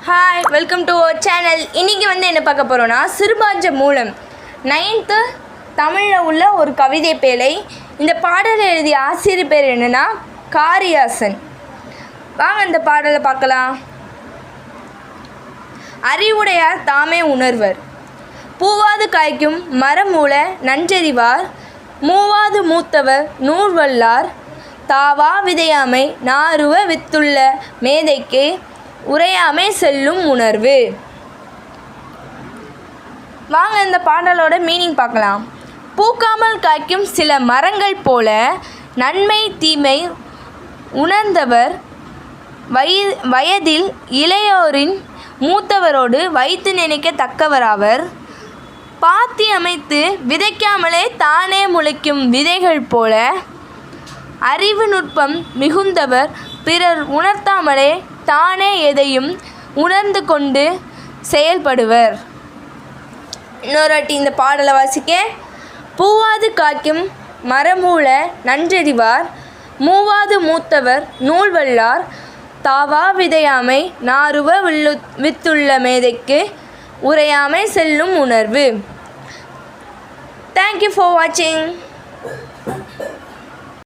Hi, welcome to our channel. இன்றைக்கி என்ன பார்க்க போகிறோன்னா, சிறுபாஞ்ச மூலம் 9th தமிழில் உள்ள ஒரு கவிதை பேழை. இந்த பாடலை எழுதிய ஆசிரியர் பேர் என்னென்னா காரியாசன். வாங்க இந்த பாடலை பார்க்கலாம். அறிவுடையார் தாமே உணர்வர், பூவாது காய்க்கும் மரமூல நன்றறிவார், மூவாது மூத்தவர் நூல்வல்லார், தாவா விதையாமை நாருவ வித்துள்ள மேதைக்கு உரையாமை செல்லும் உணர்வு. வாங்க இந்த பாடலோட மீனிங் பார்க்கலாம். பூக்காமல் காய்க்கும் சில மரங்கள் போல நன்மை தீமை உணர்ந்தவர் வயதில் இளையோரின் மூத்தவரோடு வைத்து நினைக்கத்தக்கவராவர். பாத்தி அமைத்து விதைக்காமலே தானே முளைக்கும் விதைகள் போல அறிவு நுட்பம் மிகுந்தவர் பிறர் உணர்த்தாமலே தானே எதையும் உணர்ந்து கொண்டு செயல்படுவர். இன்னொருட்டி இந்த பாடலை வாசிக்க. பூவாது காய்க்கும் மரமூல நன்றறிவார், மூவாது மூத்தவர் நூல்வல்லார், தாவா விதையாமை நாருவ வித்துள்ள மேதைக்கு உரையாமை செல்லும் உணர்வு. தேங்க்யூ ஃபார் வாட்சிங்.